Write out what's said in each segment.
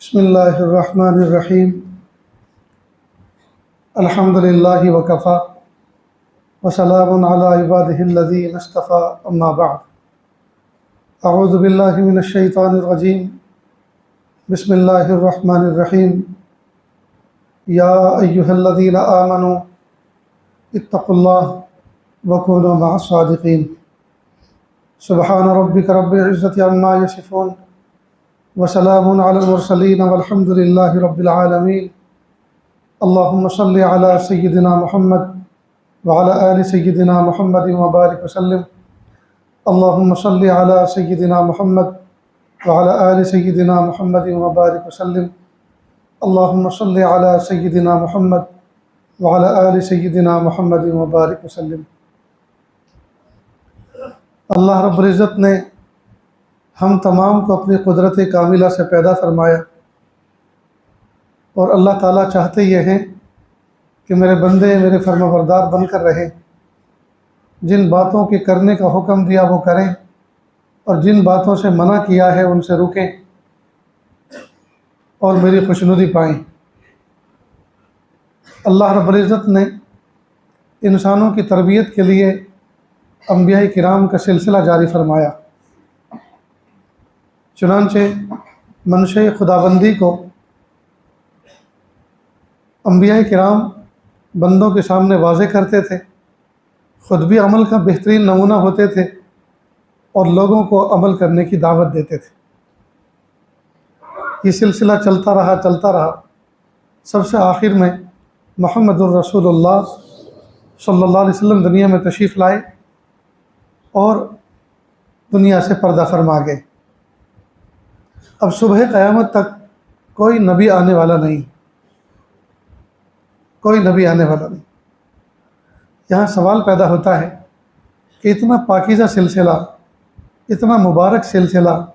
बिस्मिल्लाहिर्रहमानिर्रहीम। अल्हम्दुलिल्लाहि वकफ़ा वसलामुन अला इबादिहिल्लज़ीना इस्तफ़ा अम्मा बअद। अऊज़ु बिल्लाहि मिनश शैतानिर रजीम। बिस्मिल्लाहिर्रहमानिर्रहीम। या अय्युहल्लज़ीना आमनू इत्तक़ुल्लाह वकूनू मअस सादिक़ीन। सुब्हान रब्बिका रब्बिल इज़्ज़ति अम्मा यसिफ़ून वसलामुन अलल मुरसलीन वल्हम्दुलिल्लाहि रब्बिल आलमीन। अल्लाहुम्मा सल्लि अला सय्यिदिना मुहम्मद व अला आलि सय्यिदिना मुहम्मद व बारिक वसल्लिम। अल्लाहुम्मा सल्लि अला सय्यिदिना मुहम्मद व अला आलि सय्यिदिना मुहम्मद व बारिक वसल्लिम। अल्लाहुम्मा सल्लि अला सय्यिदिना मुहम्मद व अला आलि सय्यिदिना मुहम्मद व बारिक वसल्लिम। अल्लाह रब्बुल इज़्ज़त ने हम तमाम को अपनी कुदरत कामिला से पैदा फरमाया और अल्लाह ताला चाहते ये हैं कि मेरे बंदे मेरे फर्माबरदार बनकर रहें, जिन बातों के करने का हुक्म दिया वो करें और जिन बातों से मना किया है उनसे रुकें और मेरी खुशनुदी पाएँ। अल्लाह रब्बुल इज़्ज़त ने इंसानों की तरबियत के लिए अंबिया किराम का सिलसिला जारी फरमाया। चुनांचे मनशे खुदाबंदी को अंबिया किराम बंदों के सामने वाज़े करते थे, ख़ुद भी अमल का बेहतरीन नमूना होते थे और लोगों को अमल करने की दावत देते थे। ये सिलसिला चलता रहा। सबसे आखिर में मुहम्मदुर रसूलुल्लाह सल्लल्लाहु अलैहि वसल्लम दुनिया में तशरीफ़ लाए और दुनिया से पर्दा फरमा गए। अब सुबह क़यामत तक कोई नबी आने वाला नहीं। यहाँ सवाल पैदा होता है कि इतना पाकीज़ा सिलसिला, इतना मुबारक सिलसिला,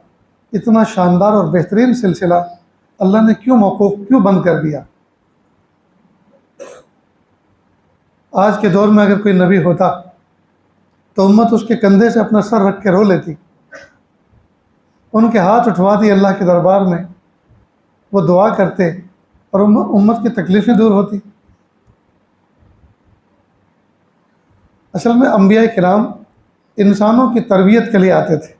इतना शानदार और बेहतरीन सिलसिला अल्लाह ने क्यों मौकूफ़, क्यों बंद कर दिया? आज के दौर में अगर कोई नबी होता तो उम्मत उसके कंधे से अपना सर रख के रो लेती, उनके हाथ उठवाती अल्लाह के दरबार में, वो दुआ करते और उम्मत की तकलीफ़ें दूर होती। असल में अंबिया किराम इंसानों की तरबियत के लिए आते थे,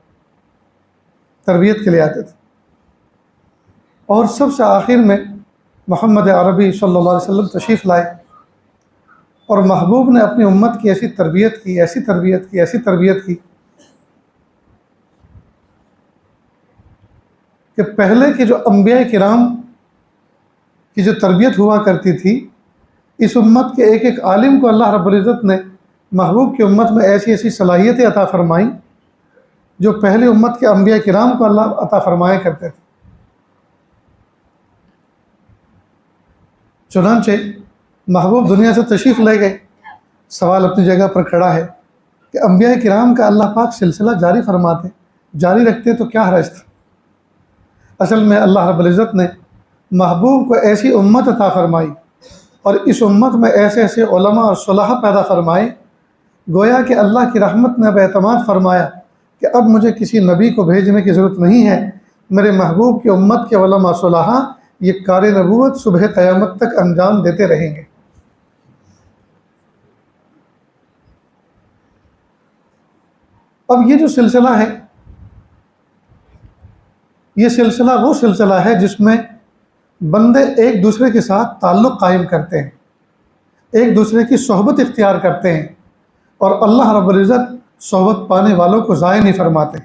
और सबसे आखिर में मोहम्मद अरबी सल्लल्लाहु अलैहि वसल्लम तशरीफ़ लाए और महबूब ने अपनी उम्मत की ऐसी तरबियत की कि पहले के जो अंबिया किराम की जो तरबियत हुआ करती थी, इस उम्मत के एक एक आलिम को अल्लाह रब्बुल इज़्ज़त ने महबूब की उम्मत में ऐसी ऐसी सलाहियतें अता फ़रमाई जो पहले उम्मत के अंबिया किराम को अल्लाह अता फ़रमाया करते थे। चुनांचे महबूब दुनिया से तशरीफ़ ले गए। सवाल अपनी जगह पर खड़ा है कि अंबिया किराम का अल्लाह पाक सिलसिला जारी रखते तो क्या हर्ज था? असल में अल्लाह रब्बुल इज़्ज़त ने महबूब को ऐसी उम्मत अता फ़रमाई और इस उम्मत में ऐसे ऐसे उलमा और सुलहा पैदा फ़रमाए, गोया कि अल्लाह की रहमत ने अब एतमाद फ़रमाया कि अब मुझे किसी नबी को भेजने की ज़रूरत नहीं है, मेरे महबूब की उम्मत के उलमा सुलहा ये कार नबूवत सुबह क़यामत तक अंजाम देते रहेंगे। अब ये जो सिलसिला है, ये सिलसिला वो सिलसिला है जिसमें बंदे एक दूसरे के साथ ताल्लुक़ कायम करते हैं, एक दूसरे की सोहबत इख्तियार करते हैं और अल्लाह रब्बुल इज़्ज़त सोहबत पाने वालों को ज़ाय नहीं फरमाते।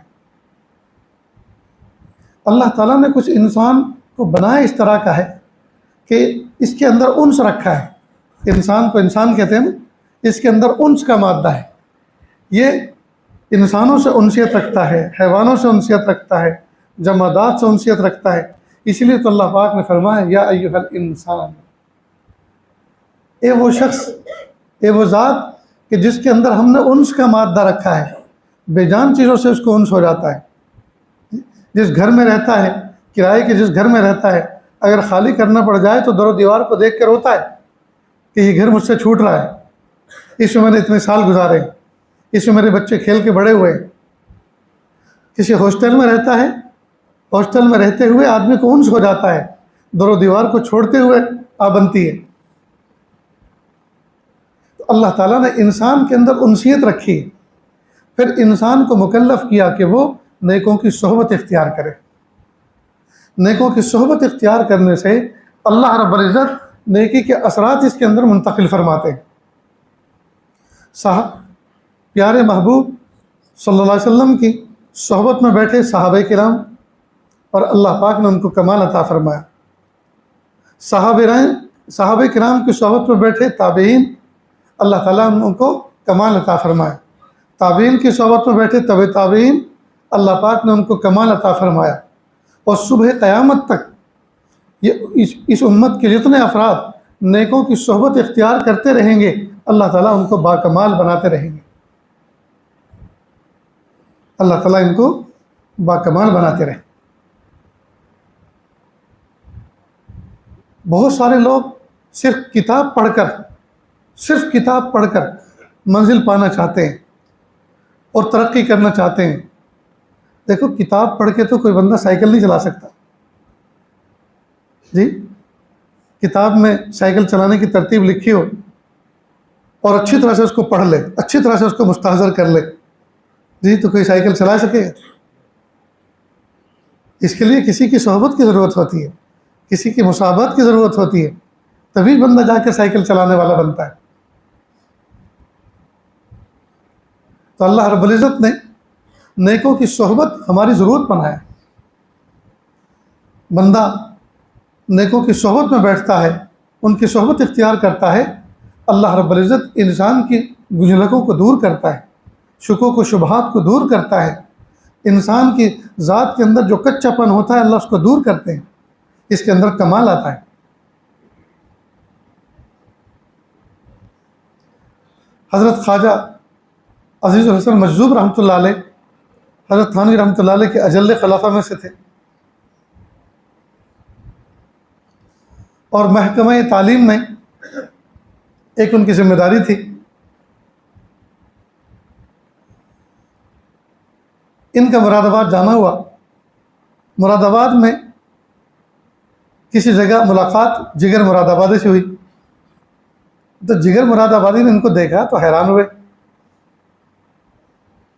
अल्लाह ताला ने कुछ इंसान को बनाया इस तरह का है कि इसके अंदर उन्स रखा है। इंसान को इंसान कहते हैं ना, इसके अंदर उन्स का मादा है। ये इंसानों से उनसियत रखता है, हैवानों से उनसियत रखता है, जमादात से उनसियत रखता है। इसलिए तो अल्लाह पाक ने फरमाया या अय्युहल इंसान, ए वो शख्स, ए वो ज़ात कि जिसके अंदर हमने उन्स का मादा रखा है। बेजान चीज़ों से उसको उन्स हो जाता है। जिस घर में रहता है, किराए के जिस घर में रहता है, अगर खाली करना पड़ जाए तो दरो दीवार को देख कर रोता है कि ये घर मुझसे छूट रहा है, इसमें मैंने इतने साल गुजारे, इसमें मेरे बच्चे खेल के बड़े हुए। किसी हॉस्टल में रहता है हॉस्टल में रहते हुए आदमी को उन्स हो जाता है, दरो दीवार को छोड़ते हुए आ बनती है। तो अल्लाह ताला ने इंसान के अंदर उनसियत रखी, फिर इंसान को मुकल्लफ किया कि वो नेकों की सोहबत इख्तियार करे। नेकों की सोहबत इख्तियार करने से अल्लाह रब्बुल इज़्ज़त नेकी के असरात इसके अंदर मुंतकिल फरमाते हैं। प्यारे महबूब सल्लल्लाहु अलैहि वसल्लम की सोहबत में बैठे सहाबे किराम और अल्लाह पाक ने उनको कमाल अता फरमाया। सहाबे किराम की सोहबत में बैठे ताबीन, अल्लाह ताला ने उनको कमाल अता फरमाया। ताबीन की सोहबत में बैठे तबे ताबीन, अल्लाह पाक ने उनको कमाल अता फरमाया। और सुबह क़यामत तक ये इस उम्मत के जितने अफराद नेकों की सोहबत इख्तियार करते रहेंगे, अल्लाह ताला उनको बाकमाल बनाते रहेंगे। अल्लाह ताला इनको बाकमाल बनाते रहे। बहुत सारे लोग सिर्फ किताब पढ़कर मंजिल पाना चाहते हैं और तरक्की करना चाहते हैं। देखो, किताब पढ़ के तो कोई बंदा साइकिल नहीं चला सकता जी। किताब में साइकिल चलाने की तरतीब लिखी हो और अच्छी तरह से उसको पढ़ ले, अच्छी तरह से उसको मुस्तहज़र कर ले जी, तो कोई साइकिल चला सकेगा? इसके लिए किसी की सोहबत की ज़रूरत होती है, किसी की मुसाहबत की ज़रूरत होती है, तभी बंदा जाकर साइकिल चलाने वाला बनता है। तो अल्लाह रब्बुल इज़्ज़त ने नेकों की सोहबत हमारी ज़रूरत बनाया। बंदा नेकों की सोहबत में बैठता है, उनकी सोहबत इख्तियार करता है, अल्लाह रब्बुल इज़्ज़त इंसान की गुंजलकों को दूर करता है, शुकों को शुबहात को दूर करता है। इंसान की ज़ात के अंदर जो कच्चापन होता है, अल्लाह उसको दूर करते हैं। इसके अंदर कमाल आता है। हज़रत ख्वाजा अज़ीज़ुल हसन मजज़ूब रहमतुल्लाह अलैह, हज़रत थानवी रहमतुल्लाह अलैह के अजल्ले खलाफा में से थे और महकमा तालीम में एक उनकी जिम्मेदारी थी। इनका मुरादाबाद जाना हुआ। मुरादाबाद में किसी जगह मुलाकात जिगर मुरादाबादी से हुई, तो जिगर मुरादाबादी ने इनको देखा तो हैरान हुए।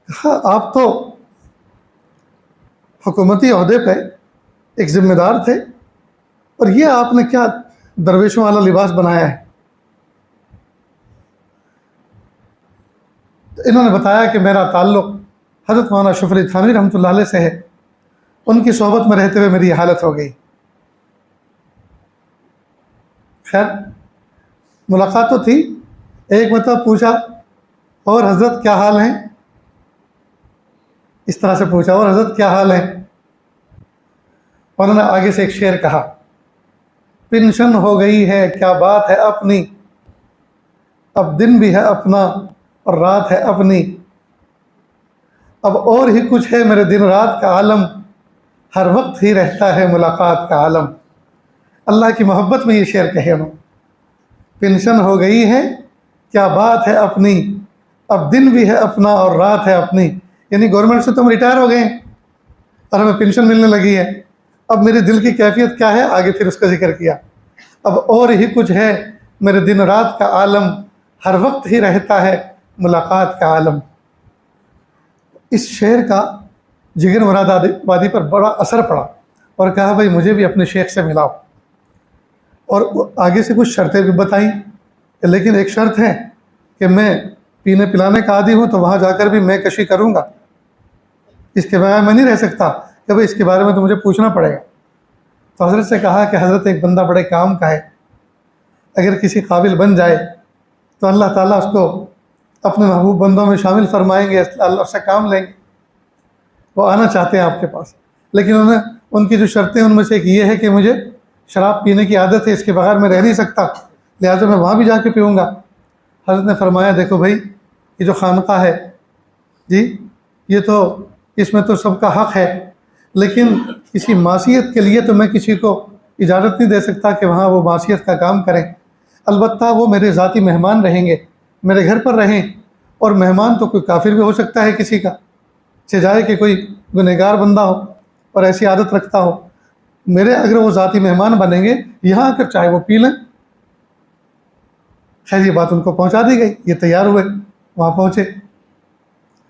कहा, आप तो हुकूमती ओहदे पे एक ज़िम्मेदार थे और ये आपने क्या दरवेशों वाला लिबास बनाया है? तो इन्होंने बताया कि मेरा ताल्लुक़ हज़रत मौलाना अशरफ अली थानवी रहमतुल्लाह अलैह से है, उनकी सोहबत में रहते हुए मेरी ये हालत हो गई। खैर, मुलाकात तो थी, एक मतलब पूछा, और हज़रत क्या हाल हैं? इस तरह से पूछा, और हज़रत क्या हाल है? उन्होंने आगे से एक शेर कहा, पेंशन हो गई है क्या बात है अपनी, अब दिन भी है अपना और रात है अपनी, अब और ही कुछ है मेरे दिन रात का आलम, हर वक्त ही रहता है मुलाकात का आलम। अल्लाह की मोहब्बत में ये शेर कहे उन्होंने, पेंशन हो गई है क्या बात है अपनी, अब दिन भी है अपना और रात है अपनी। यानी गवर्नमेंट से तो हम रिटायर हो गए और हमें पेंशन मिलने लगी है, अब मेरे दिल की कैफियत क्या है? आगे फिर उसका जिक्र किया, अब और ही कुछ है मेरे दिन रात का आलम, हर वक्त ही रहता है मुलाकात का आलम। इस शेर का जिगर मुरादाबादी पर बड़ा असर पड़ा और कहा, भाई मुझे भी अपने शेख से मिलाओ। और आगे से कुछ शर्तें भी बताई, लेकिन एक शर्त है कि मैं पीने पिलाने का आदी हूँ, तो वहाँ जाकर भी मैं कशी करूँगा, इसके बगैर मैं नहीं रह सकता, कि भाई इसके बारे में तो मुझे पूछना पड़ेगा। तो हज़रत से कहा कि हज़रत एक बंदा बड़े काम का है, अगर किसी काबिल बन जाए तो अल्लाह ताला उसको अपने महबूब बंदों में शामिल फरमाएंगे, अल्लाह से काम लेंगे। वो आना चाहते हैं आपके पास, लेकिन उनकी जो शर्तें उनमें से एक ये है कि मुझे शराब पीने की आदत है, इसके बगैर मैं रह नहीं सकता, लिहाजा मैं वहाँ भी जाके पीऊँगा। हज़रत ने फरमाया, देखो भाई, ये जो खानक़ाह है जी, ये तो इसमें तो सबका हक़ है, लेकिन किसी मासियत के लिए तो मैं किसी को इजाज़त नहीं दे सकता कि वहाँ वो मासियत का काम करें। अलबत्ता वो मेरे ज़ाती मेहमान रहेंगे, मेरे घर पर रहें, और मेहमान तो कोई काफिर भी हो सकता है किसी का, से जाए कि कोई गुनहगार बंदा हो, और ऐसी आदत रखता हो, मेरे अगर वो ज़ाती मेहमान बनेंगे यहाँ आकर चाहे वो पी लें। खैर ये बात उनको पहुँचा दी गई, ये तैयार हुए, वहाँ पहुँचे।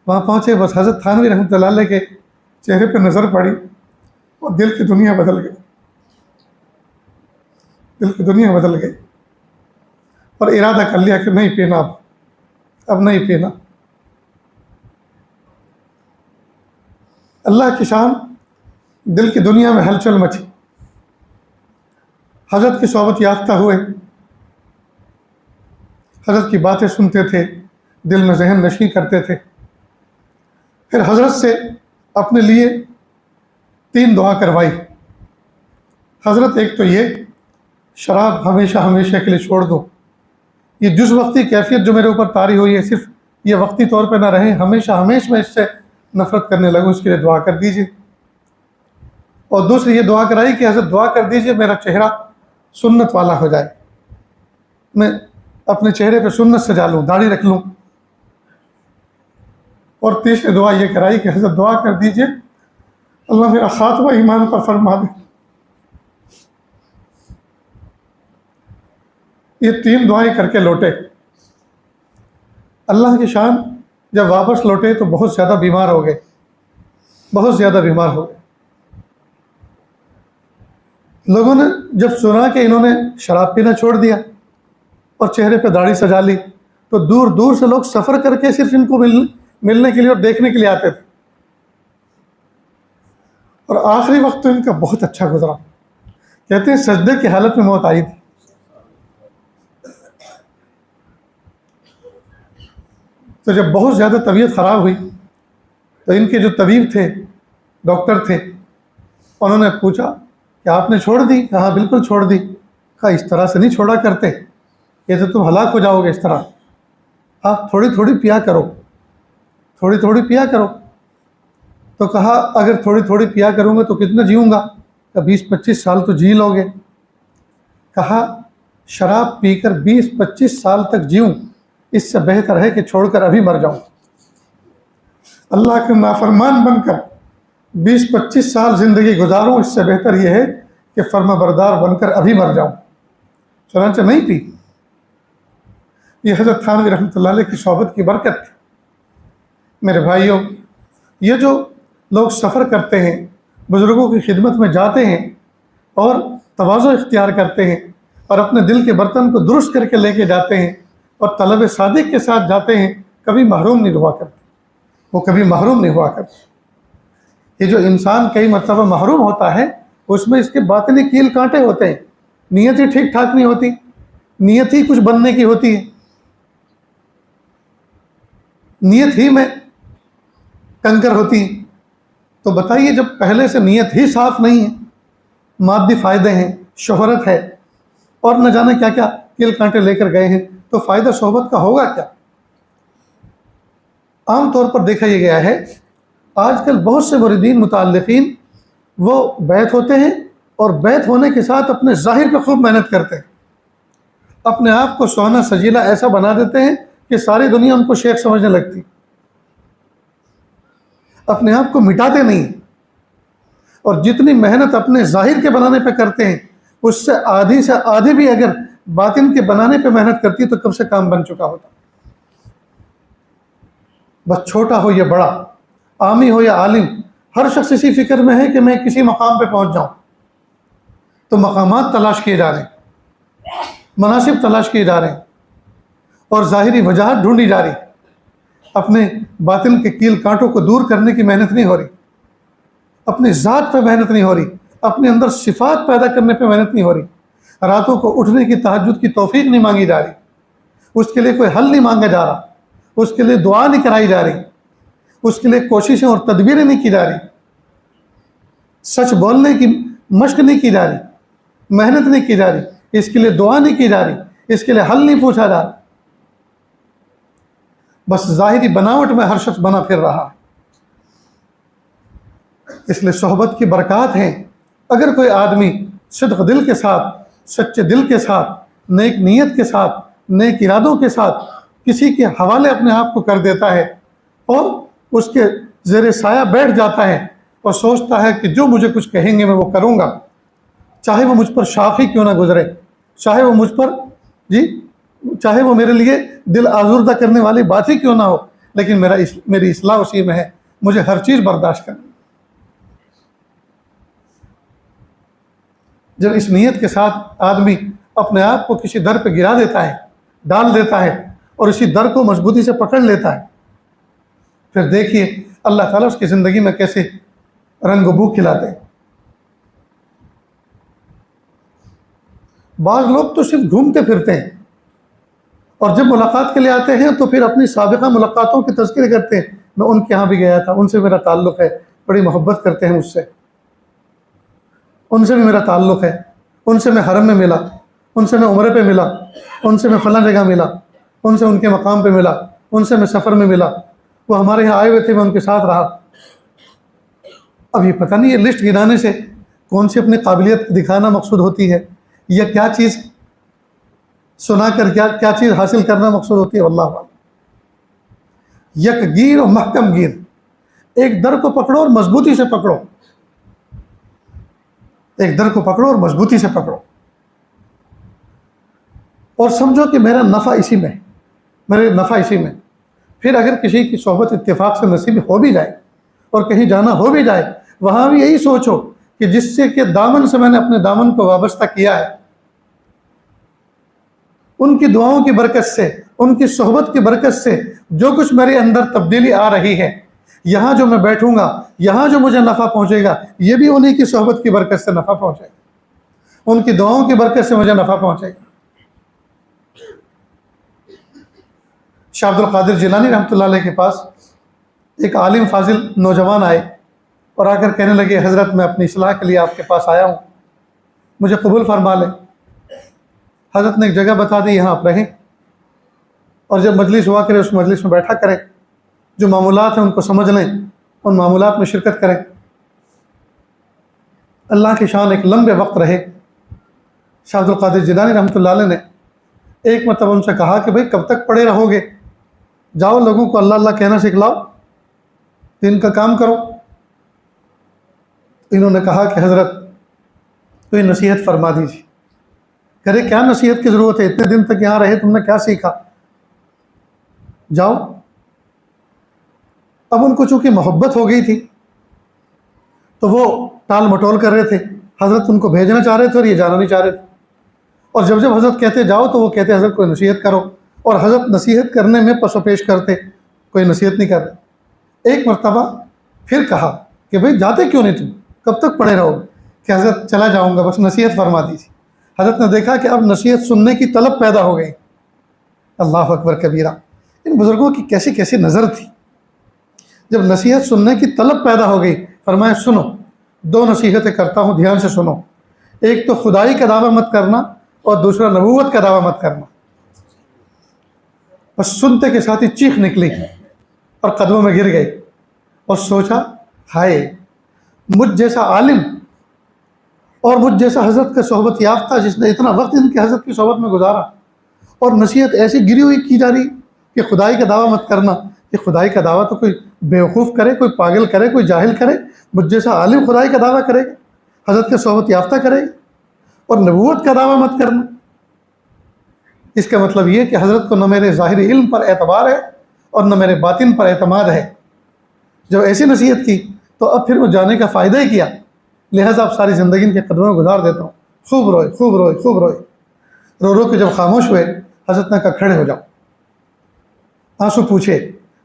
बस हज़रत थानवी रहमतुल्लाह अलैह के चेहरे पर नज़र पड़ी और दिल की दुनिया बदल गई, और इरादा कर लिया कि नहीं पीना, अब नहीं पीना। अल्लाह की शान, दिल की दुनिया में हलचल मची। हज़रत की सोबत याफ्ता हुए, हज़रत की बातें सुनते थे, दिल में जहन नशी करते थे। फिर हज़रत से अपने लिए 3 दुआ करवाई। हज़रत एक तो ये, शराब हमेशा हमेशा के लिए छोड़ दो, ये जुज़ वक्ती कैफियत जो मेरे ऊपर तारी हुई है सिर्फ ये वक्ती तौर पे ना रहे, हमेशा हमेशा मैं इससे नफ़रत करने लगूँ, इसके लिए दुआ कर दीजिए। और दूसरी ये दुआ कराई कि हज़रत दुआ कर दीजिए मेरा चेहरा सुन्नत वाला हो जाए, मैं अपने चेहरे पे सुन्नत सजा लूँ, दाढ़ी रख लूँ। और तीसरी दुआ ये कराई कि हज़रत दुआ कर दीजिए अल्लाह मेरा खात्मा ईमान पर फरमा दे। ये 3 दुआएं करके लौटे। अल्लाह की शान, जब वापस लौटे तो बहुत ज़्यादा बीमार हो गए। लोगों ने जब सुना कि इन्होंने शराब पीना छोड़ दिया और चेहरे पे दाढ़ी सजा ली, तो दूर दूर से लोग सफ़र करके सिर्फ इनको मिलने के लिए और देखने के लिए आते थे। और आखिरी वक्त तो इनका बहुत अच्छा गुजरा। कहते हैं सजदे की हालत में मौत आई थी। तो जब बहुत ज़्यादा तबीयत ख़राब हुई तो इनके जो तबीब थे, डॉक्टर थे, उन्होंने पूछा कि आपने छोड़ दी? कहा बिल्कुल छोड़ दी। कहा इस तरह से नहीं छोड़ा करते, ये तो तुम हलाक हो जाओगे इस तरह, आप थोड़ी थोड़ी पिया करो। तो कहा अगर थोड़ी थोड़ी पिया करूँगा तो कितना जीऊँगा? कहा 20-25 साल तो जी लोगे। कहा शराब पीकर 20-25 साल तक जीऊँ, इससे बेहतर है कि छोड़कर अभी मर जाऊँ। अल्लाह के नाफरमान बनकर 20-25 साल ज़िंदगी गुजारूँ, इससे बेहतर यह है कि फर्माबरदार बनकर अभी मर जाऊँ। चुनांचे नहीं पी। ये हज़रत थानवी रहमतुल्लाह अलैह की सोहबत की बरकत। मेरे भाइयों, ये जो लोग सफ़र करते हैं, बुज़ुर्गों की खिदमत में जाते हैं और तवाज़ु इख्तियार करते हैं और अपने दिल के बर्तन को दुरुस्त करके लेके जाते हैं और तलब सादिक के साथ जाते हैं, कभी महरूम नहीं हुआ करते। ये जो इंसान कई मरतबा महरूम होता है, उसमें इसके बातिनी कील कांटे होते हैं, नीयत ही ठीक ठाक नहीं होती, नीयत ही कुछ बनने की होती है, नीयत ही में कंकर होती। तो बताइए, जब पहले से नीयत ही साफ नहीं है, मादी फ़ायदे हैं, शोहरत है और न जाने क्या क्या कील कांटे लेकर गए हैं, तो फ़ायदा सोहबत का होगा क्या? आम तौर पर देखा यह गया है, आजकल बहुत से मुरीदीन मुताल्लिक़ीन वो बैत होते हैं और बैत होने के साथ अपने ज़ाहिर पे खूब मेहनत करते हैं, अपने आप को सोना सजीला ऐसा बना देते हैं कि सारी दुनिया उनको शेख समझने लगती, अपने आप को मिटाते नहीं। और जितनी मेहनत अपने ज़ाहिर के बनाने पे करते हैं, उससे आधी से आधी भी अगर बातिन के बनाने पे मेहनत करती तो कब से काम बन चुका होता। बस छोटा हो या बड़ा, आमी हो या आलिम, हर शख्स इसी फिक्र में है कि मैं किसी मकाम पे पहुंच जाऊं। तो मकामात तलाश किए जा रहे हैं, मनासिब तलाश किए जा रहे हैं और ज़ाहिरी वजाहत ढूंढी जा रही। अपने बातिल के कील कांटों को दूर करने की मेहनत नहीं हो रही, अपनी ज़ात पे मेहनत नहीं हो रही, अपने अंदर सिफ़ात पैदा करने पे मेहनत नहीं हो रही, रातों को उठने की, तहज्जुद की तौफीक नहीं मांगी जा रही, उसके लिए कोई हल नहीं मांगा जा रहा, उसके लिए दुआ नहीं कराई जा रही, उसके लिए कोशिशें और तदबीरें नहीं की जा रही, सच बोलने की मशक नहीं की जा रही, मेहनत नहीं की जा रही, इसके लिए दुआ नहीं की जा रही, इसके लिए हल नहीं पूछा जा रहा। बस ज़ाहिरी बनावट में हर शख्स बना फिर रहा है। इसलिए सोहबत की बरक़ात हैं। अगर कोई आदमी सिद्क़ दिल के साथ, सच्चे दिल के साथ, नेक नीयत के साथ, नेक इरादों के साथ किसी के हवाले अपने आप को कर देता है और उसके ज़ेरे साया बैठ जाता है और सोचता है कि जो मुझे कुछ कहेंगे मैं वो करूँगा, चाहे वो मुझ पर शाख ही क्यों ना गुजरे, चाहे वो मुझ पर जी चाहे वो मेरे लिए दिल आजुर्दा करने वाली बात ही क्यों ना हो, लेकिन मेरी इस्लाह उसी में है, मुझे हर चीज़ बर्दाश्त करनी। जब इस नीयत के साथ आदमी अपने आप को किसी दर पर गिरा देता है, डाल देता है और इसी दर को मजबूती से पकड़ लेता है, फिर देखिए अल्लाह ताला उसकी ज़िंदगी में कैसे रंग बू खिलाते हैं। बाज़ लोग तो सिर्फ घूमते फिरते हैं और जब मुलाकात के लिए आते हैं तो फिर अपनी साबिक़ा मुलाकातों के तज़किरे करते हैं, मैं उनके यहाँ भी गया था, उनसे मेरा ताल्लुक़ है, बड़ी मोहब्बत करते हैं मुझसे, उनसे भी मेरा ताल्लुक़ है, उनसे मैं हरम में मिला, उनसे मैं उम्रे पे मिला, उनसे मैं फ़लाँ जगह मिला, उनसे उनके मकाम पे मिला, उनसे मैं सफ़र में मिला, वो हमारे यहाँ आए हुए थे, मैं उनके साथ रहा। अब ये पता नहीं ये लिस्ट गिनाने से कौन सी अपनी काबिलियत दिखाना मकसूद होती है, या क्या चीज़ सुना कर क्या चीज़ हासिल करना मकसूद होती है, वल्लाह आलम। यकगीर और महकम गिर, एक दर को पकड़ो और मजबूती से पकड़ो, एक दर को पकड़ो और मजबूती से पकड़ो और समझो कि मेरा नफ़ा इसी में, मेरे नफ़ा इसी में। फिर अगर किसी की सोहबत इत्तेफाक से नसीब हो भी जाए और कहीं जाना हो भी जाए, वहाँ भी यही सोचो कि जिससे के दामन से मैंने अपने दामन को वाबस्ता किया है, उनकी दुआओं की बरकत से, उनकी सोहबत की बरकत से जो कुछ मेरे अंदर तब्दीली आ रही है, यहाँ जो मैं बैठूँगा, यहाँ जो मुझे नफ़ा पहुँचेगा, ये भी उन्हीं की सोहबत की बरकत से नफ़ा पहुँचेगा, उनकी दुआओं की बरकत से मुझे नफ़ा पहुँचेगा। शाह अब्दुल कादिर जिलानी रहमतुल्लाह अलैह के पास एक आलिम फाजिल नौजवान आए और आकर कहने लगे, हज़रत मैं अपनी इस्लाह के लिए आपके पास आया हूँ, मुझे कबूल फरमा लें। हज़रत ने एक जगह बता दी, यहाँ आप रहें और जब मजलिस हुआ करे उस मजलिस में बैठा करें, जो मामूलात हैं उनको समझ लें, उन मामूलात में शिरकत करें। अल्लाह की शान एक लंबे वक्त रहे। शाह अब्दुल कादिर जिलानी रहमतुल्लाह अलैह ने एक मतलब उनसे कहा कि भाई कब तक पड़े रहोगे, जाओ लोगों को अल्लाह अल्लाह कहना सिखलाओ, दिन का काम करो। इन्होंने कहा कि हज़रत कोई नसीहत फरमा दीजिए। करे क्या नसीहत की ज़रूरत है, इतने दिन तक यहाँ रहे, तुमने क्या सीखा, जाओ। अब उनको चूँकि मोहब्बत हो गई थी तो वो टाल मटोल कर रहे थे, हज़रत उनको भेजना चाह रहे थे और ये जाना नहीं चाह रहे थे। और जब जब हज़रत कहते जाओ तो वो कहते हज़रत कोई नसीहत करो, और हज़रत नसीहत करने में पसोपेश करते, कोई नसीहत नहीं कर रहे। एक मरतबा फिर कहा कि भाई जाते क्यों नहीं तुम, कब तक पड़े रहोगे, कि हज़रत चला जाऊँगा, बस नसीहत फरमा दीजिए। हज़रत ने देखा कि अब नसीहत सुनने की तलब पैदा हो गई। अल्लाह अकबर कबीरा। इन बुज़ुर्गों की कैसी कैसी नज़र थी। जब नसीहत सुनने की तलब पैदा हो गई, फरमाया सुनो, दो नसीहतें करता हूँ, ध्यान से सुनो। एक तो खुदाई का दावा मत करना और दूसरा नबूवत का दावा मत करना। बस सुनते के साथ ही चीख निकली और कदमों में गिर गई और सोचा, हाय मुझ जैसा आलिम और मुझ जैसा हज़रत का सोहबत याफ्ता जिसने इतना वक्त इनके हज़रत की सोहबत में गुजारा, और नसीहत ऐसी गिरी हुई की जा रही कि खुदाई का दावा मत करना। कि खुदाई का दावा तो कोई बेवकूफ़ करे, कोई पागल करे, कोई जाहिल करे, मुझ जैसा आलिम खुदाई का दावा करेगा, हज़रत के सोहबत याफ्ता करेगा। और नबूवत का दावा मत करना, इसका मतलब ये कि हज़रत को न मेरे ज़ाहिरी इल्म पर एतबार है और न मेरे बातिन पर एतमाद है। जब ऐसी नसीहत की तो अब फिर वो जाने का फ़ायदा ही किया, लिहाजा आप सारी ज़िंदगी इनके कदमों में गुजार देता हूँ। खूब रोए, खूब रोए, खूब रोए। रो रो के जब खामोश हुए, हज़रत ने कहा खड़े हो जाओ। आंसू पूछे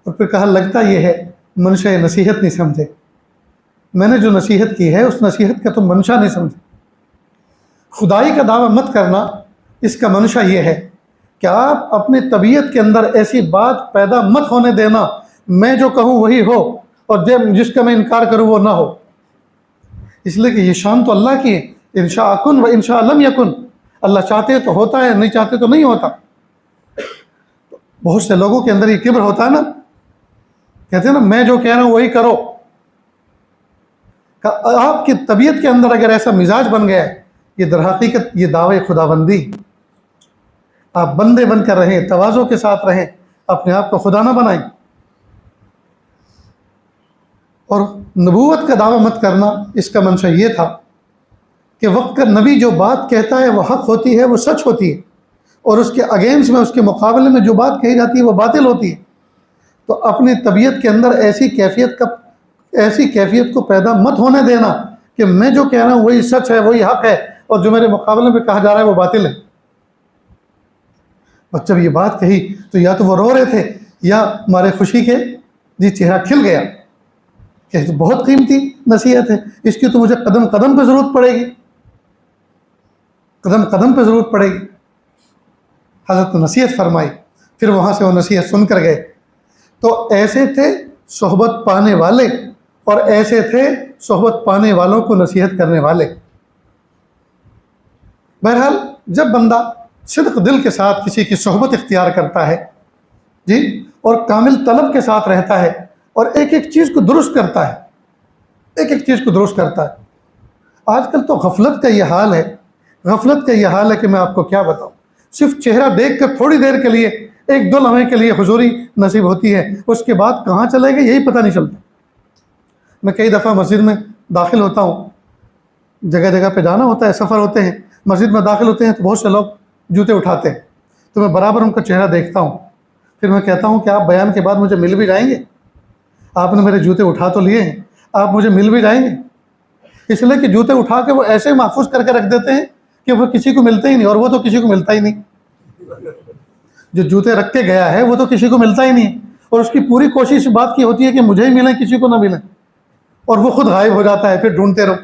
और फिर कहा, लगता ये है मंशा नसीहत नहीं समझे, मैंने जो नसीहत की है उस नसीहत का तो मंशा नहीं समझे। खुदाई का दावा मत करना, इसका मंशा ये है कि आप अपनी तबीयत के अंदर ऐसी बात पैदा मत होने देना, मैं जो कहूँ वही हो और जिसका मैं इनकार करूँ वो ना हो। इसलिए कि ये शान तो अल्लाह की है, इंशा अकुन व इंशा लम यकुन। अल्लाह चाहते तो होता है, नहीं चाहते तो नहीं होता। बहुत से लोगों के अंदर ये किब्र होता है ना, कहते हैं ना मैं जो कह रहा हूँ वही करो। आपकी तबीयत के अंदर अगर ऐसा मिजाज बन गया है, ये दरहकीकत ये दावे खुदाबंदी। आप बंदे बनकर रहें, तवाज़ो के साथ रहें, अपने आप को खुदा ना बनाएं। और नबूवत का दावा मत करना, इसका मंशा ये था कि वक्त का नबी जो बात कहता है वो हक़ होती है, वो सच होती है, और उसके अगेंस्ट में, उसके मुकाबले में जो बात कही जाती है वो बातिल होती है। तो अपनी तबीयत के अंदर ऐसी कैफियत को पैदा मत होने देना कि मैं जो कह रहा हूँ वही सच है, वही हक़ है, और जो मेरे मुकाबले में कहा जा रहा है वो बातिल है। और जब ये बात कही तो या तो वो रो रहे थे या हमारे खुशी के जी चेहरा खिल गया कि तो बहुत कीमती नसीहत है, इसकी तो मुझे कदम कदम पे ज़रूरत पड़ेगी, कदम कदम पे ज़रूरत पड़ेगी। हज़रत नसीहत फरमाई, फिर वहाँ से वो नसीहत सुन कर गए। तो ऐसे थे सोहबत पाने वाले, और ऐसे थे सोहबत पाने वालों को नसीहत करने वाले। बहरहाल जब बंदा सिद्क़ दिल के साथ किसी की सोहबत इख्तियार करता है जी, और कामिल तलब के साथ रहता है, और एक एक चीज़ को दुरुस्त करता है, एक एक चीज़ को दुरुस्त करता है। आजकल तो गफलत का ये हाल है, गफलत का ये हाल है कि मैं आपको क्या बताऊँ। सिर्फ चेहरा देख कर थोड़ी देर के लिए, एक दो लम्हे के लिए हुजूरी नसीब होती है, उसके बाद कहाँ चले गए यही पता नहीं चलता। मैं कई दफ़ा मस्जिद में दाखिल होता हूँ, जगह जगह पे जाना होता है, सफ़र होते हैं, मस्जिद में दाखिल होते हैं तो बहुत से लोग जूते उठाते हैं, तो मैं बराबर उनका चेहरा देखता हूँ। फिर मैं कहता हूँ कि आप बयान के बाद मुझे मिल भी जाएंगे, आपने मेरे जूते उठा तो लिए हैं, आप मुझे मिल भी जाएंगे। इसलिए कि जूते उठा के वो ऐसे महफूज करके रख देते हैं कि वो किसी को मिलते ही नहीं, और वो तो किसी को मिलता ही नहीं। जो जूते रख के गया है वो तो किसी को मिलता ही नहीं, और उसकी पूरी कोशिश बात की होती है कि मुझे ही मिले, किसी को ना मिले, और वो खुद गायब हो जाता है, फिर ढूंढते रहो।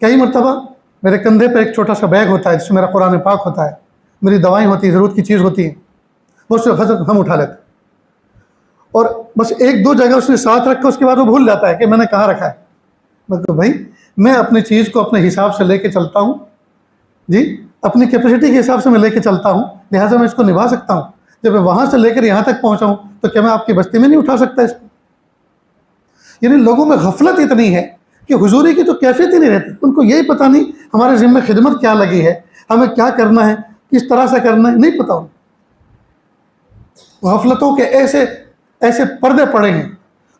कई मरतबा मेरे कंधे पर एक छोटा सा बैग होता है जिसमें मेरा कुरान पाक होता है, मेरी दवाएं होती है, ज़रूरत की चीज़ होती है, वो उससे हम उठा लेते, और बस एक दो जगह उसने साथ रखा, उसके बाद वो भूल जाता है कि मैंने कहाँ रखा है। मतलब भाई मैं अपनी चीज़ को अपने हिसाब से लेके चलता हूँ जी, अपनी कैपेसिटी के हिसाब से मैं लेके चलता हूँ, लिहाजा मैं इसको निभा सकता हूँ। जब मैं वहाँ से लेकर यहाँ तक पहुँचा हूँ तो क्या मैं आपकी बस्ती में नहीं उठा सकता इसको? यानी लोगों में गफलत इतनी है कि हुजूरी की तो कैफियत ही नहीं रहती, उनको यही पता नहीं हमारे ज़िम्मे खिदमत क्या लगी है, हमें क्या करना है, किस तरह से करना है, नहीं पता उनको। गफलतों के ऐसे ऐसे पर्दे पड़े हैं,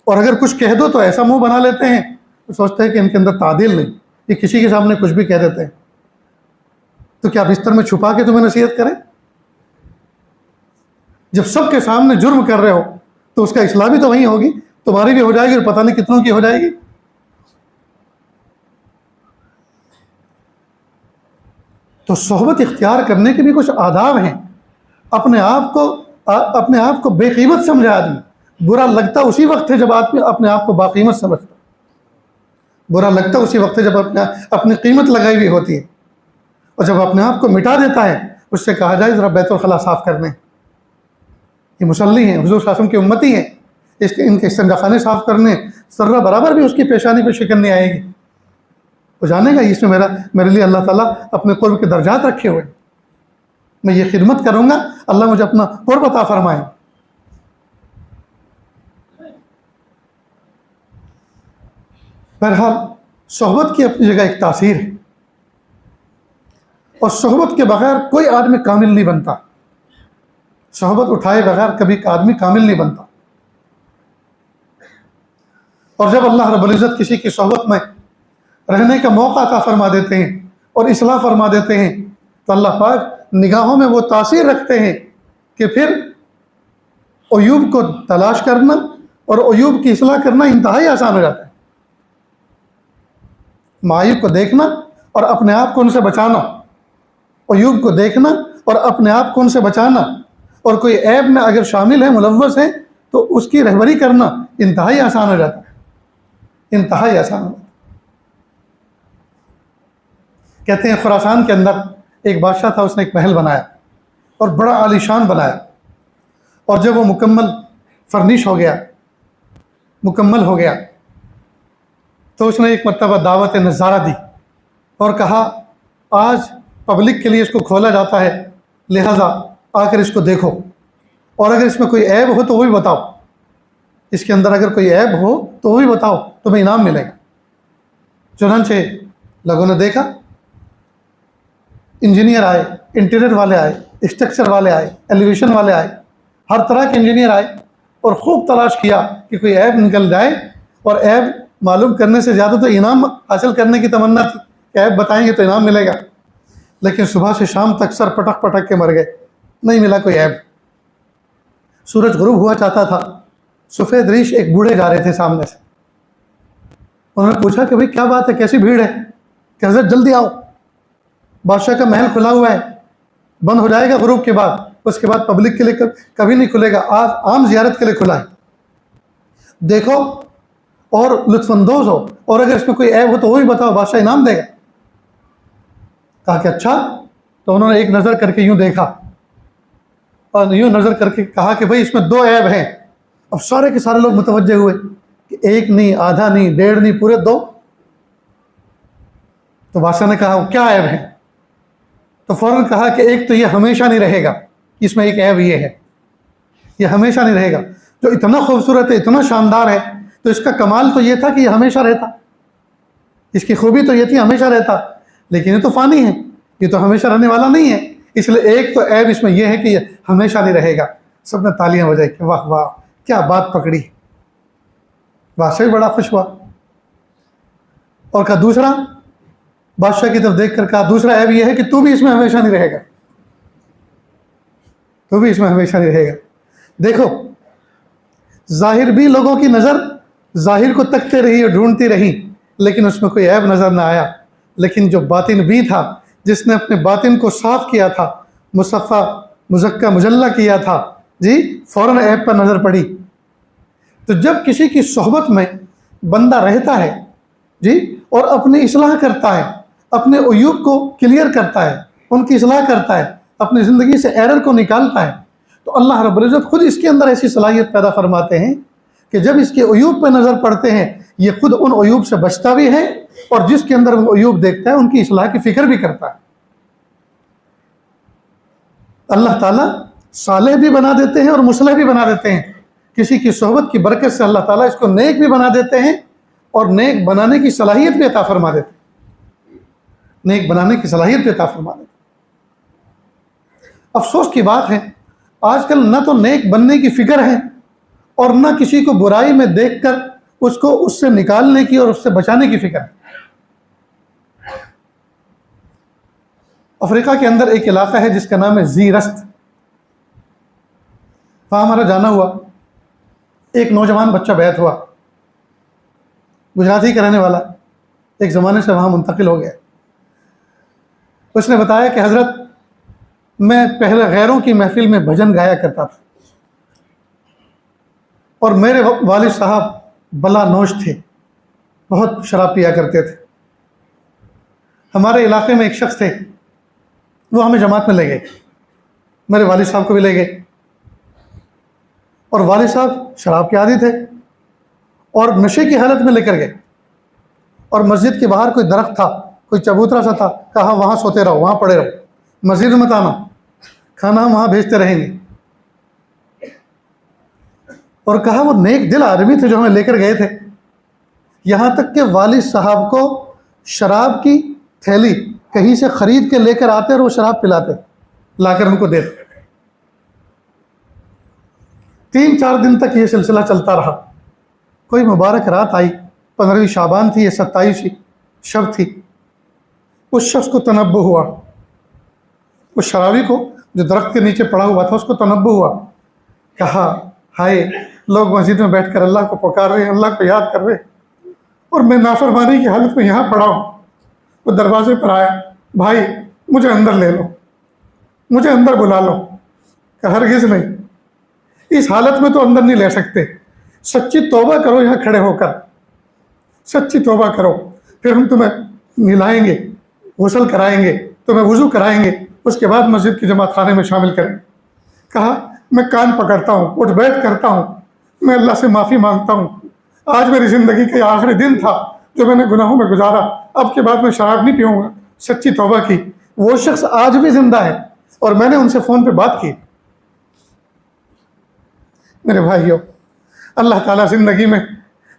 और अगर कुछ कह दो तो ऐसा मुंह बना लेते हैं, तो सोचते हैं कि इनके अंदर तादिल नहीं, ये किसी के सामने कुछ भी कह देते हैं। तो क्या बिस्तर में छुपा के तुम्हें नसीहत करें? जब सबके सामने जुर्म कर रहे हो तो उसका इस्लाह भी तो वहीं होगी, तुम्हारी भी हो जाएगी और पता नहीं कितनों की हो जाएगी। तो सोहबत इख्तियार करने के भी कुछ आदाब हैं। अपने आप को बेकीमत समझे आदमी, बुरा लगता उसी वक्त है जब आदमी अपने आप को बाकीमत समझता, बुरा लगता उसी वक्त है जब अपनी कीमत लगाई हुई होती है, और जब अपने आप को मिटा देता है, उससे कहा जाए ज़रा बैतुल खला साफ़ करने, ये मुसल्ली हैं, हुज़ूर सल्लल्लाहु अलैहि वसल्लम की उम्मती हैं, इनके इस्तिंजाखाने साफ़ करने, सर्रा बराबर भी उसकी पेशानी पे शिकन नहीं आएगी। वो जानेगा इसमें मेरे लिए अल्लाह ताला अपने कुर्ब के दर्जात रखे हुए, मैं ये खिदमत करूँगा, अल्लाह मुझे अपना कुर्ब अता फरमाए। बहरहाल सोहबत की अपनी जगह एक तासीर है, और सोहबत के बगैर कोई आदमी कामिल नहीं बनता, सोहबत उठाए बगैर कभी आदमी कामिल नहीं बनता। और जब अल्लाह रब्बुल इज़्ज़त किसी की सोहबत में रहने का मौका अता फरमा देते हैं और इस्लाह फरमा देते हैं, तो अल्लाह पाक निगाहों में वो तासीर रखते हैं कि फिर अयूब को तलाश करना और अयूब की इस्लाह करना इंतहाई आसान हो जाता है। मायूब को देखना और अपने आप को उनसे बचाना, अयूब को देखना और अपने आप को उनसे बचाना, और कोई ऐब में अगर शामिल है, मुलव्वस है, तो उसकी रहबरी करना इंतहाई आसान हो जाता है, इंतहाई आसान हो जाता है। कहते हैं खुरासान के अंदर एक बादशाह था, उसने एक महल बनाया और बड़ा आलीशान बनाया, और जब वो मुकम्मल फर्निश हो गया, मुकम्मल हो गया, तो उसने एक मरतबा दावत नज़ारा दी और कहा आज पब्लिक के लिए इसको खोला जाता है, लिहाजा आकर इसको देखो, और अगर इसमें कोई ऐब हो तो वो भी बताओ, इसके अंदर अगर कोई ऐब हो तो वो भी बताओ, तुम्हें इनाम मिलेगा। चुनांचे लोगों ने देखा, इंजीनियर आए, इंटीरियर वाले आए, स्ट्रक्चर वाले आए, एलिवेशन वाले आए, हर तरह के इंजीनियर आए और खूब तलाश किया कि कोई ऐब निकल जाए, और ऐब मालूम करने से ज़्यादा तो इनाम हासिल करने की तमन्ना थी, ऐब बताएंगे तो इनाम मिलेगा। लेकिन सुबह से शाम तक सर पटक पटक के मर गए, नहीं मिला कोई ऐब। सूरज गुरूब हुआ चाहता था, सफ़ेद रीश एक बूढ़े जा रहे थे सामने से। उन्होंने पूछा कि भाई क्या बात है, कैसी भीड़ है? कि हज़रत जल्दी आओ, बादशाह का महल खुला हुआ है, बंद हो जाएगा गुरूब के बाद, उसके बाद पब्लिक के लिए कभी नहीं खुलेगा, आज आम जियारत के लिए खुला है, देखो और लुत्फानंदोज हो, और अगर इसमें कोई ऐब हो तो वो भी बताओ, बादशाह इनाम देगा। कहा कि अच्छा। तो उन्होंने एक नज़र करके यूँ देखा और यूँ नज़र करके कहा कि भाई इसमें 2 ऐब हैं। अब सारे के सारे लोग मुतवज्जे हुए कि एक नहीं, आधा नहीं, 1.5 नहीं, पूरे 2। तो बादशाह ने कहा क्या ऐब है? तो फ़ौरन कहा कि एक तो ये हमेशा नहीं रहेगा, इसमें एक ऐब ये है, ये हमेशा नहीं रहेगा। जो इतना खूबसूरत है, इतना शानदार है, तो इसका कमाल तो ये था कि ये हमेशा रहता, इसकी खूबी तो ये थी हमेशा रहता, लेकिन ये तो फ़ानी है, ये तो हमेशा रहने वाला नहीं है, इसलिए एक तो ऐब इसमें यह है कि ये हमेशा नहीं रहेगा। सबने तालियां बजाई कि वाह वाह क्या बात पकड़ी। बादशाह भी बड़ा खुश हुआ और कहा दूसरा, बादशाह की तरफ देख कर कहा दूसरा ऐब यह है कि तू भी इसमें हमेशा नहीं रहेगा, तू भी इसमें हमेशा नहीं रहेगा। देखो, जाहिर भी लोगों की नज़र जाहिर को तकते रही और ढूंढती रही, लेकिन उसमें कोई ऐब नज़र ना आया। लेकिन जो बातिन भी था, जिसने अपने बातिन को साफ किया था, मुसफ़ा मुज़क्का मुजल्ला किया था जी, फ़ौरन ऐब पर नज़र पड़ी। तो जब किसी की सोहबत में बंदा रहता है जी और अपनी इस्लाह करता है, अपने अयूब को क्लियर करता है, उनकी इस्लाह करता है, अपनी ज़िंदगी से एरर को निकालता है, तो अल्लाह रब्बुल इज़्ज़त खुद इसके अंदर ऐसी सलाहियत पैदा फरमाते हैं कि जब इसके अयूब पर नज़र पड़ते हैं, ये खुद उन अयूब से बचता भी है, और जिसके अंदर वो अयूब देखता है उनकी इस्लाह की फ़िक्र भी करता है। अल्लाह ताला सालेह भी बना देते हैं और मुसलह भी बना देते हैं। किसी की सोहबत की बरकत से अल्लाह ताला इसको नेक भी बना देते हैं और नेक बनाने की सलाहियत भी अता फरमा देते हैं, नेक बनाने की सलाहियत भी अता फरमा देते हैं। अफसोस की बात है, आजकल न तो नेक बनने की फ़िक्र है और न किसी को बुराई में देखकर उसको उससे निकालने की और उससे बचाने की फ़िक्र है। अफ्रीका के अंदर एक इलाका है जिसका नाम है ज़ीरस्त। वहाँ हमारा जाना हुआ, एक नौजवान बच्चा बैत हुआ, गुजराती का रहने वाला, एक ज़माने से वहाँ मुंतकिल हो गया। उसने बताया कि हज़रत, मैं पहले गैरों की महफिल में भजन गाया करता था और मेरे वालिद साहब बला नोश थे, बहुत शराब पिया करते थे। हमारे इलाके में एक शख्स थे, वो हमें जमात में ले गए, मेरे वालिद साहब को भी ले गए, और वालिद साहब शराब के आदी थे और नशे की हालत में लेकर गए। और मस्जिद के बाहर कोई दरख्त था, कोई चबूतरा सा था, कहा वहाँ सोते रहो, वहाँ पड़े रहो, मस्जिद में मत आना, खाना हम वहाँ भेजते रहेंगे। और कहा वो नेक दिल आदमी थे जो हमें लेकर गए थे। यहाँ तक कि वालिद साहब को शराब की थैली कहीं से ख़रीद के लेकर आते और वो शराब पिलाते, लाकर उनको देते। 3-4 दिन तक ये सिलसिला चलता रहा। कोई मुबारक रात आई, 15वीं शाबान थी, ये 27वीं शब थी। उस शख्स को तनब्बु हुआ, उस शराबी को जो दरख्त के नीचे पड़ा हुआ था उसको तनब्बु हुआ। कहा हाय, लोग मस्जिद में बैठकर अल्लाह को पुकार रहे हैं, अल्लाह को याद कर रहे हैं, और मैं नाफरमानी की हालत में यहाँ पड़ा हूँ। वो दरवाजे पर आया, भाई मुझे अंदर ले लो, मुझे अंदर बुला लो। कहा हरगिज़ नहीं, इस हालत में तो अंदर नहीं ले सकते, सच्ची तौबा करो यहाँ खड़े होकर, सच्ची तौबा करो, फिर हम तुम्हें नहलाएंगे, गुस्ल कराएंगे, तुम्हें वुज़ू कराएंगे, उसके बाद मस्जिद की जमात खाने में शामिल करेंगे। कहा मैं कान पकड़ता हूँ, उठ बैठ करता हूँ, मैं अल्लाह से माफ़ी मांगता हूँ, आज मेरी ज़िंदगी का आखिरी दिन था जो मैंने गुनाहों में गुजारा, अब के बाद मैं शराब नहीं पीऊँगा, सच्ची तौबा की। वो शख्स आज भी ज़िंदा है और मैंने उनसे फ़ोन पे बात की। मेरे भाइयों, अल्लाह ताला ज़िंदगी में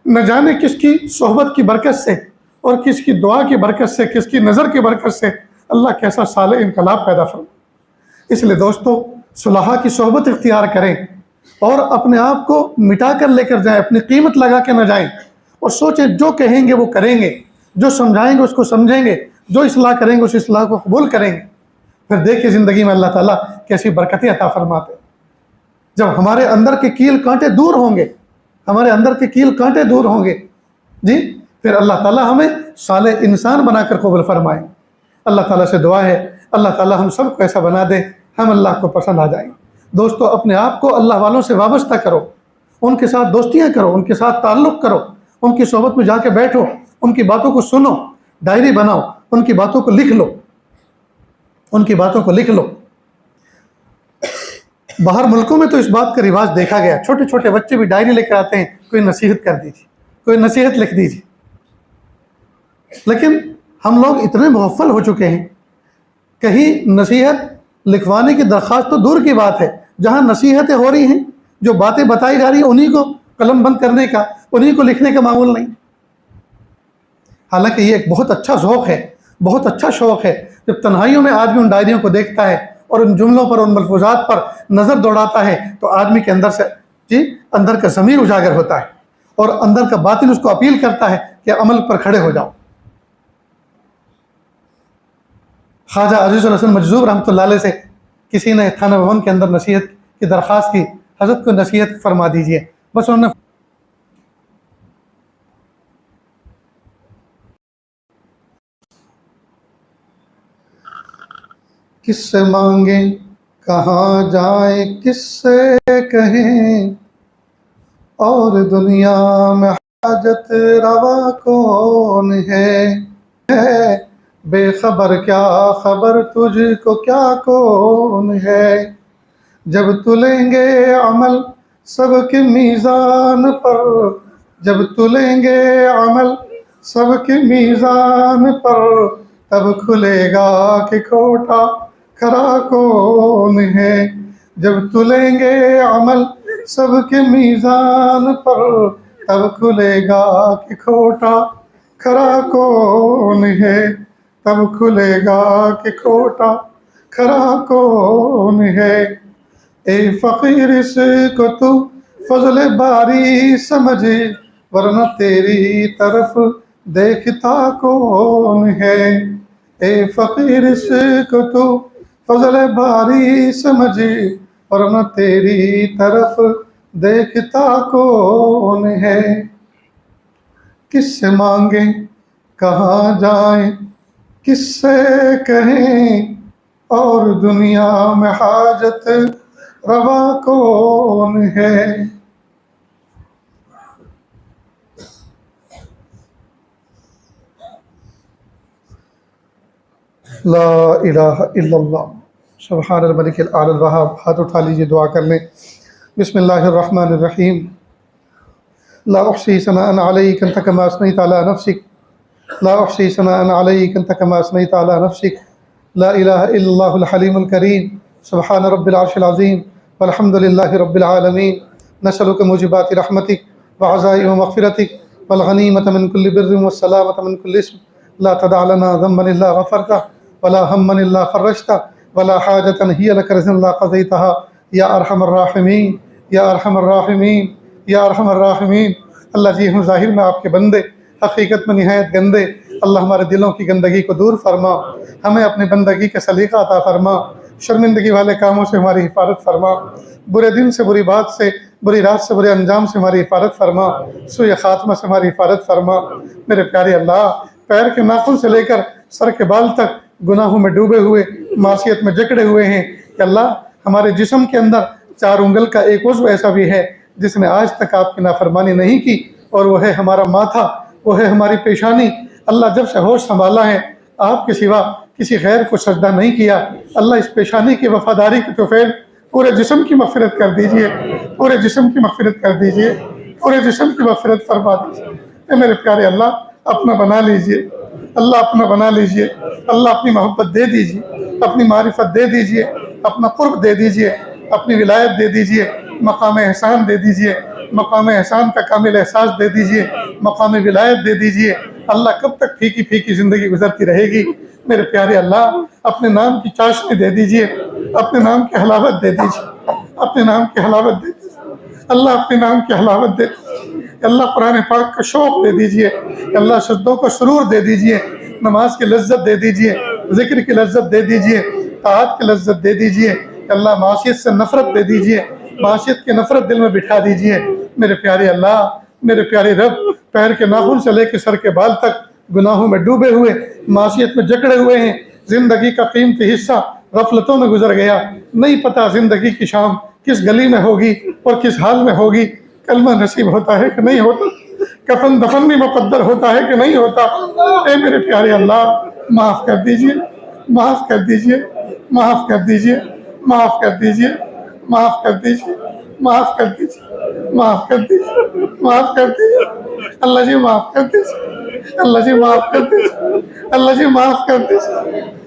न जाने किसकी सोहबत की बरकत से और किसकी दुआ की बरकत से, किसकी नज़र की बरकत से अल्लाह कैसा साले इनकलाब पैदा फरमा। इसलिए दोस्तों, सुलहा की सोहबत इख्तियार करें, और अपने आप को मिटा कर लेकर जाएं, अपनी कीमत लगा के ना जाएं और सोचें जो कहेंगे वो करेंगे, जो समझाएंगे उसको समझेंगे, जो इस्लाह करेंगे उस इस्लाह को कबूल करेंगे। फिर देखिए ज़िंदगी में अल्लाह ताला कैसी बरकतें अता फरमाते। जब हमारे अंदर के कील कांटे दूर होंगे, हमारे अंदर के कील कांटे दूर होंगे जी, फिर अल्लाह ताला हमें साले इंसान बनाकर कबूल फरमाएं। अल्लाह ताला से दुआ है अल्लाह ताला हम सब को ऐसा बना दे हम अल्लाह को पसंद आ जाएं। दोस्तों, अपने आप को अल्लाह वालों से वाबस्ता करो, उनके साथ दोस्तियाँ करो, उनके साथ ताल्लुक़ करो, उनकी सोहबत में जाके बैठो, उनकी बातों को सुनो, डायरी बनाओ, उनकी बातों को लिख लो, उनकी बातों को लिख लो। बाहर मुल्कों में तो इस बात का रिवाज देखा गया, छोटे छोटे बच्चे भी डायरी लेकर आते हैं, कोई नसीहत कर दीजिए, कोई नसीहत लिख दीजिए। लेकिन हम लोग इतने मुगफ्फल हो चुके हैं, कहीं नसीहत लिखवाने की दरख्वास्त तो दूर की बात है, जहाँ नसीहतें हो रही हैं, जो बातें बताई जा रही हैं, उन्हीं को कलम बंद करने का, उन्हीं को लिखने का मामूल नहीं। हालांकि ये एक बहुत अच्छा ज़ौक़ है, बहुत अच्छा शौक़ है। जब तन्हाइयों में आदमी उन डायरियों को देखता है और उन जुमलों पर, उन मलफूजात पर नज़र दौड़ाता है, तो आदमी के अंदर से जी अंदर का ज़मीर उजागर होता है और अंदर का बातिन उसको अपील करता है कि अमल पर खड़े हो जाओ। ख्वाजा अज़ीज़ुल हसन मजज़ूब रहमतुल्लाह अलैह से किसी ने थाना भवन के अंदर नसीहत की दरख्वास्त की, हज़रत को नसीहत फरमा दीजिए। बस उन्होंने किससे मांगे कहाँ जाए किससे कहें, और दुनिया में हाजत रवा कौन है बेखबर क्या खबर तुझको क्या कौन है। जब तुलेंगे अमल सबके मीज़ान पर, जब तुलेंगे अमल सबके मीज़ान पर, तब खुलेगा कि खोटा खरा कौन है। जब तुलेंगे अमल सबके मीज़ान पर, तब खुलेगा कि खोटा खरा कौन है, तब खुलेगा कि खोटा खरा कौन है। ए फ़कीर इसको तू फजल बारी समझ, वरना तेरी तरफ देखता कौन है। ए फ़कीर इसको तू फजल बारी समझ, वरना तेरी तरफ देखता कौन है। किससे मांगे कहाँ जाए किससे कहें, और दुनिया में हाजत रवा कौन है। ला इलाहा इल्लल्लाह सुब्हानल मलिकिल आलिल वहाब। हाथ उठा लीजिए, दुआ कर लें। बिस्मिल्लाहिर रहमानिर रहीम। ला उहसी सनाअन अलैका अंत कमा असनैता अला नफ्सिक, ला उहसी सनाअन अलैका अंत कमा असनैता अला नफ्सिक, ला इलाहा इल्लल्लाहुल हलीमुल करीम, सुब्हान रब्बिल अर्शिल अज़ीम, वल्हम्दुलिल्लाहि रब्बिल आलमीन। नसअलुका मुजिबाति रहमतिक व अज़ाइम मग़फ़िरतिक वल गनीमत मिन कुल्लि बिर्रिन वस्सलामत मिन कुल्लि इस्म, ला तदअ लना ज़म्बन इल्ला गफ़रता वला हम्मन इल्ला फ़र्रजता वला हाजतन हिय लक रज़न ला क़ज़ैतहा या अरहमर राहिमीन, या अरहमर राहिमीन, या अरहमर राहिमीन। अल्लाह जी, हम ज़ाहिर में आपके बंदे, हकीकत में निहायत गंदे। अल्लाह हमारे दिलों की गंदगी को दूर फरमा, हमें अपनी बंदगी का सलीक़ा अता फरमा, शर्मिंदगी वाले कामों से हमारी हिफाजत फरमा, बुरे दिन से, बुरी बात से, बुरी रात से, बुरे अंजाम से हमारी हिफाजत फरमा, सुए खात्मा से हमारी हिफाजत फरमा। मेरे प्यारे अल्लाह, पैर के नाखून से लेकर सर के बाल तक गुनाहों में डूबे हुए, मासियत में जकड़े हुए हैं कि अल्लाह, हमारे जिस्म के अंदर 4 उंगल का एक उज़्व ऐसा भी है जिसने आज तक आपकी नाफरमानी नहीं की, और वो है हमारा माथा, वो है हमारी पेशानी। अल्लाह, जब से होश संभाला है आपके सिवा किसी गैर को सजदा नहीं किया। अल्लाह, इस पेशानी की वफादारी के तोफ़ैल पूरे जिस्म की मग़फ़िरत कर दीजिए, पूरे जिस्म की मग़फ़िरत कर दीजिए, पूरे जिस्म की मग़फ़िरत फरमा दीजिए। मेरे प्यारे अल्लाह, अपना बना लीजिए, अल्लाह अपना बना लीजिए। अल्लाह, अपनी मोहब्बत दे दीजिए, अपनी मारिफत दे दीजिए, अपना क़ुर्ब दे दीजिए, अपनी विलायत दे दीजिए, मकाम एहसान दे दीजिए, मकाम एहसान का कामिल एहसास दे दीजिए, मकाम विलायत दे दीजिए। अल्लाह, कब तक फीकी फीकी ज़िंदगी गुजरती रहेगी। मेरे प्यारे अल्लाह, अपने नाम की चाशनी दे दीजिए, अपने नाम की हलावत दे दीजिए, अपने नाम की हलावत दे दीजिए। अल्लाह अपने नाम की हलावत दे, अल्लाह कुरान पाक का शौक़ दे दीजिए, अल्लाह सजदों को सुरूर दे दीजिए, नमाज की लज्जत दे दीजिए, ज़िक्र की लज्जत दे दीजिए, ताअत की लज्जत दे दीजिए, अल्लाह मासियत से नफ़रत दे दीजिए, मासियत की नफ़रत दिल में बिठा दीजिए। मेरे प्यारे अल्लाह, मेरे प्यारे रब, पैर के नाखून से लेकर सर के बाल तक गुनाहों में डूबे हुए, मासियत में जकड़े हुए हैं, ज़िंदगी का कीमती हिस्सा गफलतों में गुजर गया, नहीं पता ज़िंदगी की शाम किस गली में होगी और किस हाल में होगी, कलमा नसीब होता है कि नहीं होता, कफन दफन भी मुकद्दर होता है कि नहीं होता। ए मेरे प्यारे अल्लाह, माफ़ कर दीजिए, माफ़ कर दीजिए, माफ़ कर दीजिए, माफ़ कर दीजिए, माफ़ कर दीजिए, माफ़ कर दीजिए, माफ़ कर दीजिए, माफ़ कर दीजिए, अल्लाह जी माफ़ कर दीजिए, अल्लाह जी माफ़ कर दीजिए, अल्लाह जी माफ़ कर दीजिए,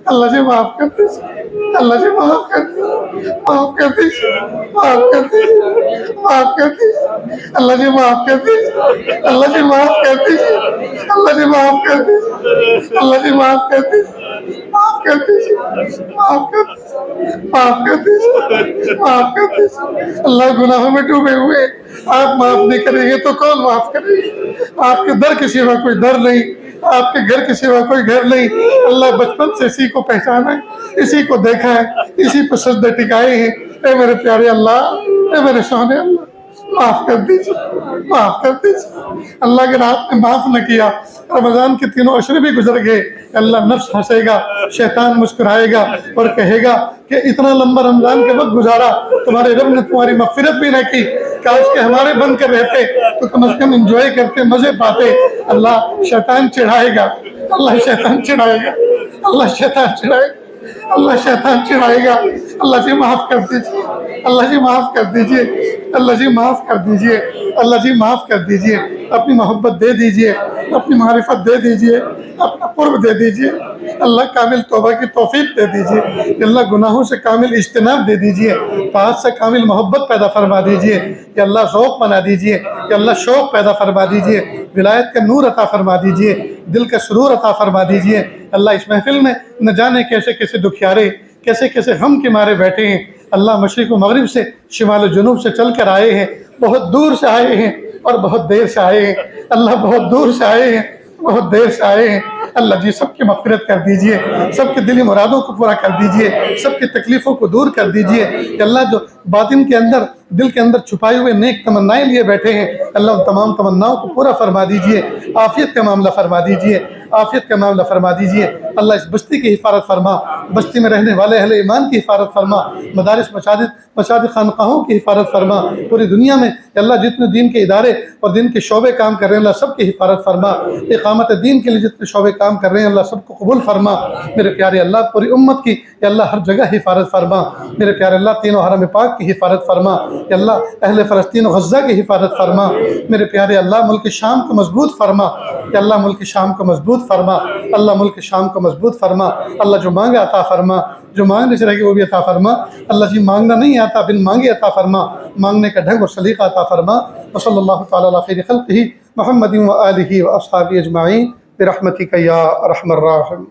अल्लाह जी माफ़ कर दीजिए, अल्लाह जी माफ़ कर दीजिए, माफ़ कर दीजिए, माफ़ कर दीजिए, माफ़ कर दीजिए, अल्लाह जी माफ़ कर दीजिए, अल्लाह जी माफ़ कर दीजिए, अल्लाह जी माफ़ कर दीजिए, अल्लाह जी माफ़ कर दीजिए, माफ़ कर दीजिए, माफ़ कर दीजिए, माफ़ कर दीजिए, माफ़ कर दीजिए। अल्लाह गुनाहों में डूबे हुए, आप माफ़ नहीं करेंगे तो कौन माफ़ करेगा? आपके दर के सिवा कोई दर नहीं, आपके घर के सिवा कोई घर नहीं। अल्लाह बचपन से इसी को पहचाना है, इसी को देखा है, इसी पर सजदे टिकाए हैं। ए मेरे प्यारे अल्लाह, ए मेरे सोने अल्लाह, माफ़ कर दीजिए, माफ़ कर दीजिए। अल्लाह अगर आपने माफ़ न किया, रमज़ान के तीनों अशरे भी गुजर गए, अल्लाह नफ्स हंसेगा, शैतान मुस्कुराएगा और कहेगा कि इतना लंबा रमज़ान के वक्त गुजारा, तुम्हारे रब ने तुम्हारी मग़फ़िरत भी न की, काश के हमारे बन कर रहते तो कम से कम इंजॉय करते, मज़े पाते। अल्लाह शैतान चिढ़ाएगा, अल्लाह शैतान चिढ़ाएगा, अल्लाह शैतान चिढ़ाएगा, अल्लाह शैतान चिढ़ाएगा। अल्लाह जी माफ़ कर दीजिए, अल्लाह जी माफ़ कर दीजिए, अल्लाह जी माफ़ कर दीजिए, अल्लाह जी माफ़ कर दीजिए। अपनी मोहब्बत दे दीजिए, अपनी मारिफत दे दीजिए, अपना कुर्ब दे दीजिए। अल्लाह कामिल तौबा की तौफीक दे दीजिए, अल्लाह गुनाहों से कामिल इज्तिनाब दे दीजिए, ताअत से कामिल मोहब्बत पैदा फरमा दीजिए, या अल्लाह ज़ौक़ बना दीजिए, या अल्लाह शौक़ पैदा फरमा दीजिए, विलायत का नूर अता फरमा दीजिए, दिल का सुरूर अता फरमा दीजिए। अल्लाह इस महफिल में न जाने कैसे कैसे दुखियारे, कैसे कैसे हम के मारे बैठे हैं। अल्लाह मशरिक़ व मग़रिब से, शिमाल जुनूब से चल कर आए हैं, बहुत दूर से आए हैं और बहुत देर से आए हैं। अल्लाह बहुत दूर से आए हैं, बहुत देर से आए हैं। अल्लाह जी सबकी मग़फ़िरत कर दीजिए, सबके दिली मुरादों को पूरा कर दीजिए, सबकी तकलीफ़ों को दूर कर दीजिए। अल्लाह जो बातिन के अंदर, दिल के अंदर छुपाए हुए नेक तमन्नाएँ लिए बैठे हैं, अल्लाह उन तमाम तमन्नाओं को पूरा फरमा दीजिए। आफ़ियत का मामला फरमा दीजिए, आफ़ियत का मामला फरमा दीजिए। अल्लाह इस बस्ती की हिफाजत फरमा, बस्ती में रहने वाले अहले ईमान की हिफाजत फरमा, मदारिस मसाजिद खानकाहों की हिफाजत फरमा। पूरी दुनिया में अल्लाह जितने दीन के इदारे और दीन के शोबे काम कर रहे हैं, अल्लाह सबकी हिफाजत फरमा। इक़ामत दीन के लिए जितने शोबे काम कर रहे हैं, अल्लाह सबको कबूल फरमा। मेरे प्यारे अल्लाह, पूरी उम्मत की अल्लाह हर जगह हिफाजत फरमा। मेरे प्यारे अल्लाह, तीनों हरम पाक की हिफाजत फरमा। अल्लाह अहले फ़लस्तीन और गज़्ज़ा की हिफाजत फरमा। मेरे प्यारे अल्लाह, मुल्क शाम को मजबूत फरमा। अल्लाह मुल्क शाम को मजबूत फरमा, अल्लाह मुल्क शाम को मजबूत फरमा। अल्लाह जो मांगे अता फरमा, जो मांगने से रहेगी वो भी अता फरमा। अल्लाह जी मांगना नहीं आता, बिन मांगे अता फरमा, मांगने का ढंग और सलीका अता फरमा। व सल्लल्लाहु तआला अला खैरि खल्क़िही मुहम्मदिन व आलिही व अस्हाबिही अजमाईन बिरहमतिका या अरहमर राहिमीन।